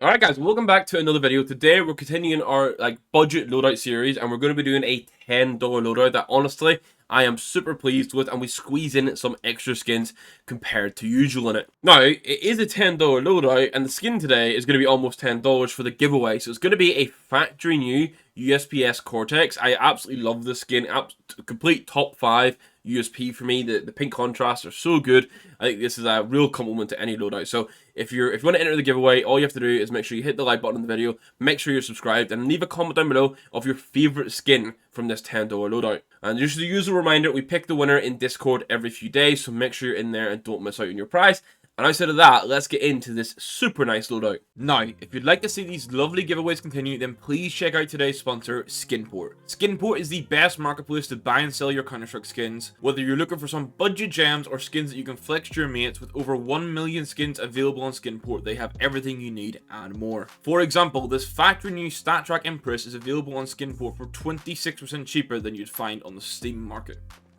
Alright guys, welcome back to another video. Today we're continuing our budget loadout series and we're going to be doing a $10 loadout that honestly I am super pleased with, and we squeeze in some extra skins compared to usual in it. Now, it is a $10 loadout and the skin today is going to be almost $10 for the giveaway. So it's going to be a factory new USPS Cortex. I absolutely love this skin, complete top 5 USP for me. The pink contrasts are so good. I think this is a real compliment to any loadout. So if you want to enter the giveaway, all you have to do is make sure you hit the like button on the video, make sure you're subscribed, and leave a comment down below of your favorite skin from this $10 loadout. And just a usual reminder, we pick the winner in Discord every few days, so make sure you're in there and don't miss out on your prize. And outside of that, let's get into this super nice loadout. Now, if you'd like to see these lovely giveaways continue, then please check out today's sponsor, Skinport. Skinport is the best marketplace to buy and sell your Counter-Strike skins. Whether you're looking for some budget gems or skins that you can flex to your mates, with over 1 million skins available on Skinport, they have everything you need and more. For example, this factory new StatTrack Empress is available on Skinport for 26% cheaper than you'd find on the Steam market.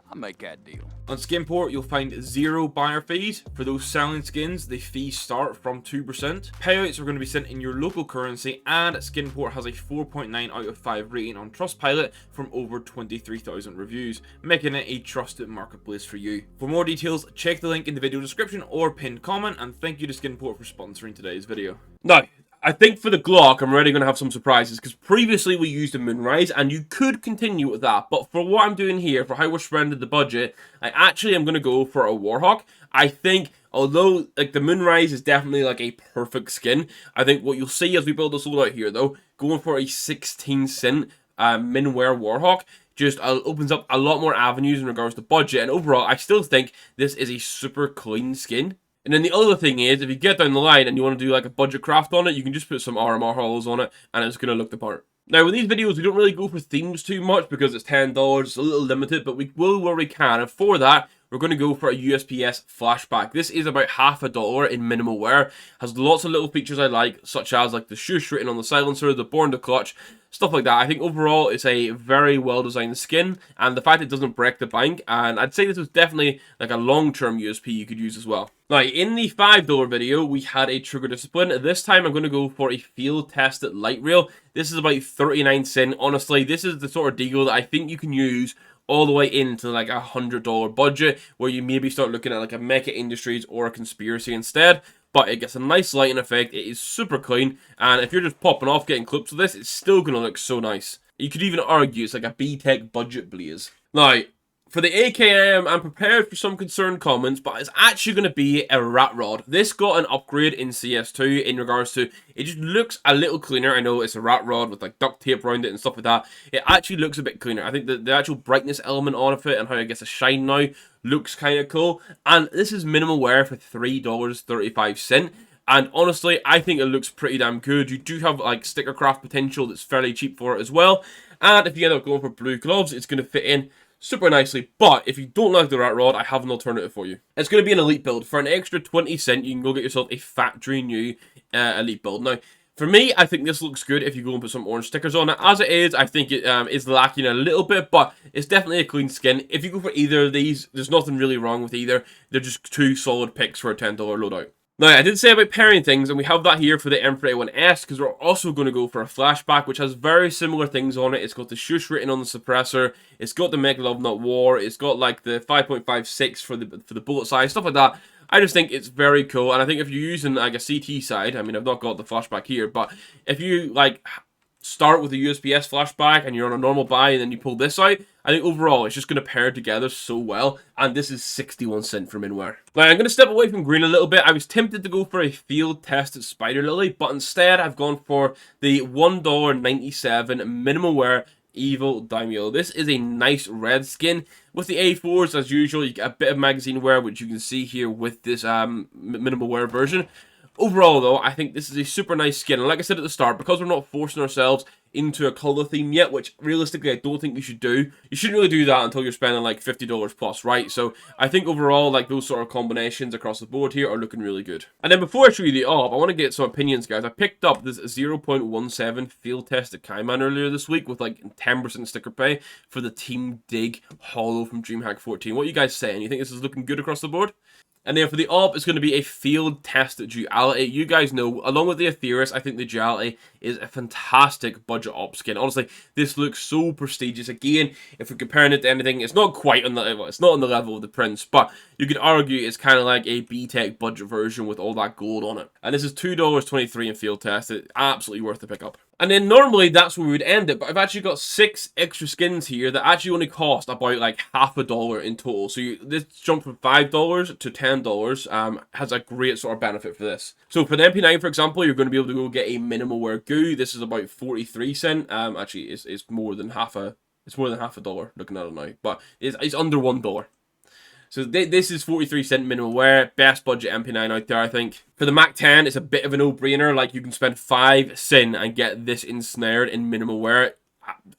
I'll make that deal. On Skinport, you'll find 0 buyer fees. For those selling skins, the fees start from 2%. Payouts are going to be sent in your local currency, and Skinport has a 4.9 out of 5 rating on Trustpilot from over 23,000 reviews, making it a trusted marketplace for you. For more details, check the link in the video description or pinned comment, and thank you to Skinport for sponsoring today's video. Now, I think for the Glock, I'm already going to have some surprises, because previously we used a Moonrise, and you could continue with that, but for what I'm doing here, for how we're spreading the budget, I actually am going to go for a Warhawk. I think, although the Moonrise is definitely a perfect skin, I think what you'll see as we build this loadout here, though, going for a 16-cent Minware Warhawk just opens up a lot more avenues in regards to budget, and overall, I still think this is a super clean skin. And then the other thing is, if you get down the line and you want to do a budget craft on it, you can just put some RMR hollows on it and it's going to look the part. Now, with these videos, we don't really go for themes too much because it's $10, it's a little limited, but we will where we can. And for that, we're going to go for a USPS flashback. This is about $50 in minimal wear. Has lots of little features I like, such as the swoosh written on the silencer, the born to clutch, stuff like that. I think overall it's a very well designed skin, and the fact it doesn't break the bank, and I'd say this was definitely a long-term USP you could use as well. Now, in the $5 video, we had a trigger discipline. This time I'm going to go for a field tested light rail. This is about 39 cents. Honestly, this is the sort of deal that I think you can use all the way into a $100 budget, where you maybe start looking at a Mecha Industries or a Conspiracy instead. But it gets a nice lighting effect, it is super clean, and if you're just popping off getting clips of this, it's still going to look so nice. You could even argue it's like a B-Tech budget blaze. Now, for the AKM, I'm prepared for some concerned comments, but it's actually going to be a rat rod. This got an upgrade in CS2 in regards to, it just looks a little cleaner. I know it's a rat rod with duct tape around it and stuff like that. It actually looks a bit cleaner. I think the actual brightness element on it and how it gets a shine now looks kind of cool. And this is minimal wear for $3.35. And honestly, I think it looks pretty damn good. You do have sticker craft potential that's fairly cheap for it as well. And if you end up going for blue gloves, it's going to fit in super nicely. But if you don't like the rat rod, I have an alternative for you. It's going to be an elite build. For an extra 20 cents, you can go get yourself a factory new elite build. Now, for me, I think this looks good if you go and put some orange stickers on it. As it is, I think it is lacking a little bit, but it's definitely a clean skin. If you go for either of these, there's nothing really wrong with either. They're just 2 solid picks for a $10 loadout. Now, I did say about pairing things, and we have that here for the M4A1S, because we're also going to go for a flashback, which has very similar things on it. It's got the shush written on the suppressor, it's got the Make Love Not War, it's got the 5.56 for the bullet size, stuff like that. I just think it's very cool, and I think if you're using a CT side, I mean, I've not got the flashback here, but if you start with a USPS flashback and you're on a normal buy and then you pull this out, I think overall it's just going to pair together so well, and this is 61 cents from Minware. Now, I'm going to step away from green a little bit. I was tempted to go for a field tested Spider Lily, but instead I've gone for the $1.97 minimal wear Evil Daimyo. This is a nice red skin. With the A4s, as usual, you get a bit of magazine wear, which you can see here with this minimal wear version. Overall, though, I think this is a super nice skin, and like I said at the start, because we're not forcing ourselves into a colour theme yet, which realistically I don't think you should do. You shouldn't really do that until you're spending $50 plus, right? So I think overall, those sort of combinations across the board here are looking really good. And then before I show you the op, I want to get some opinions, guys. I picked up this 0.17 field test at Kaiman earlier this week with 10% sticker pay for the Team Dig Hollow from DreamHack 14. What are you guys saying? You think this is looking good across the board? And then for the op, it's going to be a field-tested duality. You guys know, along with the Aetheris, I think the duality is a fantastic budget op skin. Honestly, this looks so prestigious. Again, if we're comparing it to anything, it's not quite on the level. It's not on the level of the Prince, but you could argue it's kind of like a B-Tech budget version with all that gold on it. And this is $2.23 in field test. It's absolutely worth the pickup. And then normally that's where we would end it, but I've actually got 6 extra skins here that actually only cost about like $50 in total. So this jump from $5 to $10 has a great sort of benefit for this. So for the MP9, for example, you're going to be able to go get a minimal wear goo. This is about 43 cents. Actually, it's more than half a dollar looking at it now, but it's under $1. So this is 43 cent minimal wear, best budget MP9 out there, I think. For the Mac 10, it's a bit of a no-brainer. Like, you can spend 5 cents and get this ensnared in minimal wear.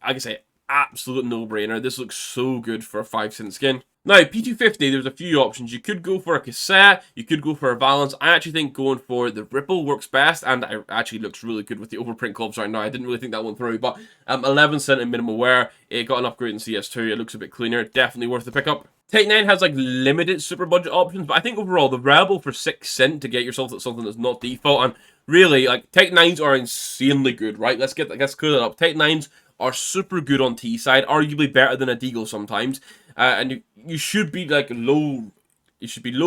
I can say, absolute no-brainer. This looks so good for a 5-cent skin. Now, P250, there's a few options. You could go for a cassette, you could go for a Valance. I actually think going for the Ripple works best, and it actually looks really good with the overprint clubs right now. I didn't really think that one through, but 11 cent in minimal wear. It got an upgrade in CS2. It looks a bit cleaner. Definitely worth the pickup. Tech 9 has like limited super budget options, but I think overall the Rebel for 6 cents to get yourself something that's not default, and really like Tech 9s are insanely good, right? Let's clear that up. Tech 9s are super good on T side, arguably better than a Deagle sometimes, and you should be like low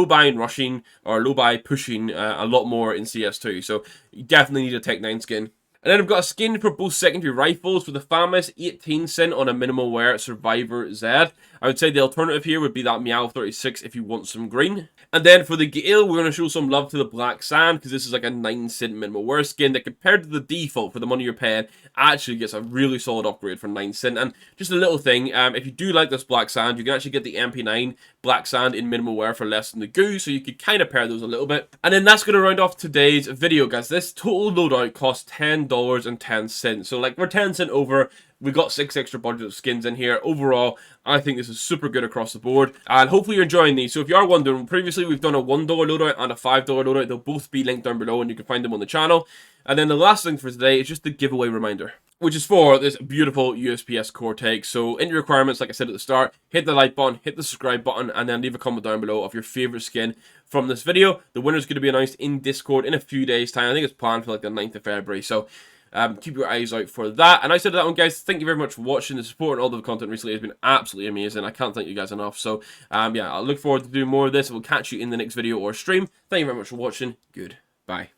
buy and rushing or low buy pushing a lot more in CS2, so you definitely need a Tech 9 skin. And then I've got a skin for both secondary rifles for the famous 18 cent on a minimal wear Survivor Z. I would say the alternative here would be that Meow 36 if you want some green. And then for the Gale, we're going to show some love to the Black Sand because this is like a 9 cent minimal wear skin that compared to the default for the money you're paying actually gets a really solid upgrade for 9 cent. And just a little thing, if you do like this Black Sand, you can actually get the MP9 Black Sand in minimal wear for less than the goo, so you could kind of pair those a little bit. And then that's going to round off today's video, guys. This total loadout costs $10.10. So like we're 10 cent over. We got 6 extra budget of skins in here. Overall, I think this is super good across the board. And hopefully you're enjoying these. So if you are wondering, previously we've done a $1 loadout and a $5 loadout. They'll both be linked down below and you can find them on the channel. And then the last thing for today is just the giveaway reminder, which is for this beautiful USPS Cortex. So in your requirements, like I said at the start, hit the like button, hit the subscribe button, and then leave a comment down below of your favorite skin from this video. The winner is going to be announced in Discord in a few days' time. I think it's planned for like the 9th of February. So keep your eyes out for that. And I said that one, guys. Thank you very much for watching. The support and all the content recently has been absolutely amazing. I can't thank you guys enough. So yeah, I'll look forward to doing more of this. We'll catch you in the next video or stream. Thank you very much for watching. Goodbye.